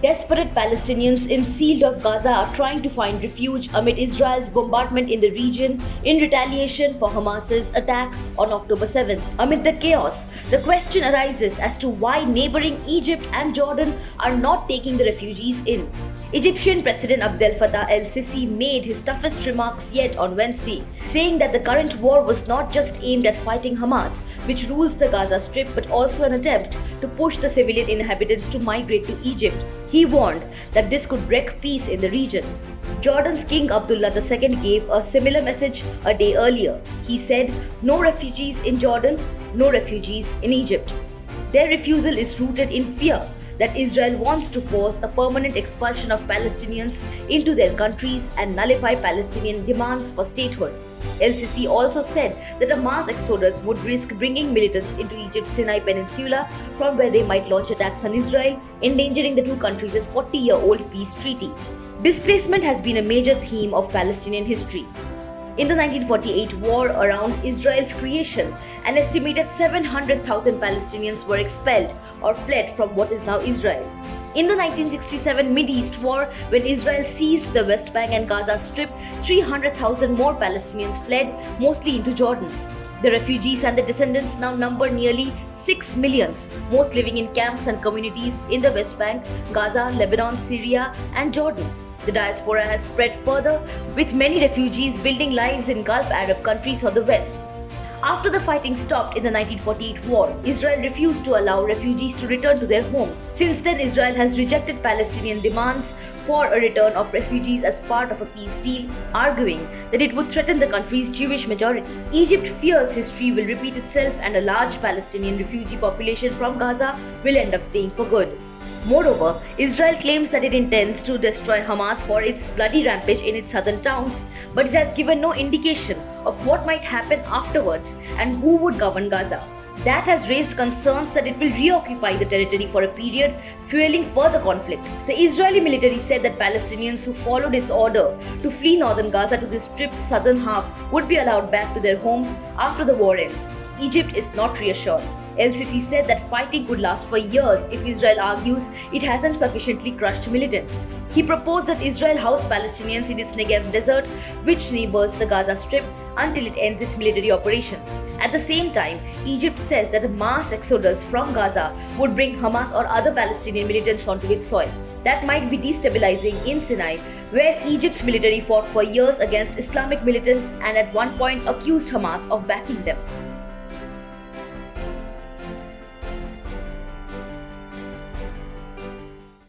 Desperate Palestinians in sealed-off Gaza are trying to find refuge amid Israel's bombardment in the region in retaliation for Hamas's attack on October 7th. Amid the chaos, the question arises as to why neighbouring Egypt and Jordan are not taking the refugees in. Egyptian President Abdel Fattah el-Sissi made his toughest remarks yet on Wednesday, saying that the current war was not just aimed at fighting Hamas, which rules the Gaza Strip, but also an attempt to push the civilian inhabitants to migrate to Egypt. He warned that this could wreak peace in the region. Jordan's King Abdullah II gave a similar message a day earlier. He said, "No refugees in Jordan, no refugees in Egypt." Their refusal is rooted in fear that Israel wants to force a permanent expulsion of Palestinians into their countries and nullify Palestinian demands for statehood. El-Sissi also said that a mass exodus would risk bringing militants into Egypt's Sinai Peninsula, from where they might launch attacks on Israel, endangering the two countries' 40-year-old peace treaty. Displacement has been a major theme of Palestinian history. In the 1948 war around Israel's creation, an estimated 700,000 Palestinians were expelled or fled from what is now Israel. In the 1967 Mideast War, when Israel seized the West Bank and Gaza Strip, 300,000 more Palestinians fled, mostly into Jordan. The refugees and the descendants now number nearly 6 million, most living in camps and communities in the West Bank, Gaza, Lebanon, Syria, and Jordan. The diaspora has spread further, with many refugees building lives in Gulf Arab countries or the West. After the fighting stopped in the 1948 war, Israel refused to allow refugees to return to their homes. Since then, Israel has rejected Palestinian demands for a return of refugees as part of a peace deal, arguing that it would threaten the country's Jewish majority. Egypt fears history will repeat itself and a large Palestinian refugee population from Gaza will end up staying for good. Moreover, Israel claims that it intends to destroy Hamas for its bloody rampage in its southern towns, but it has given no indication of what might happen afterwards and who would govern Gaza. That has raised concerns that it will reoccupy the territory for a period, fueling further conflict. The Israeli military said that Palestinians who followed its order to flee northern Gaza to the Strip's southern half would be allowed back to their homes after the war ends. Egypt is not reassured. El-Sissi said that fighting could last for years if Israel argues it hasn't sufficiently crushed militants. He proposed that Israel house Palestinians in its Negev desert, which neighbors the Gaza Strip, until it ends its military operations. At the same time, Egypt says that a mass exodus from Gaza would bring Hamas or other Palestinian militants onto its soil. That might be destabilizing in Sinai, where Egypt's military fought for years against Islamic militants and at one point accused Hamas of backing them.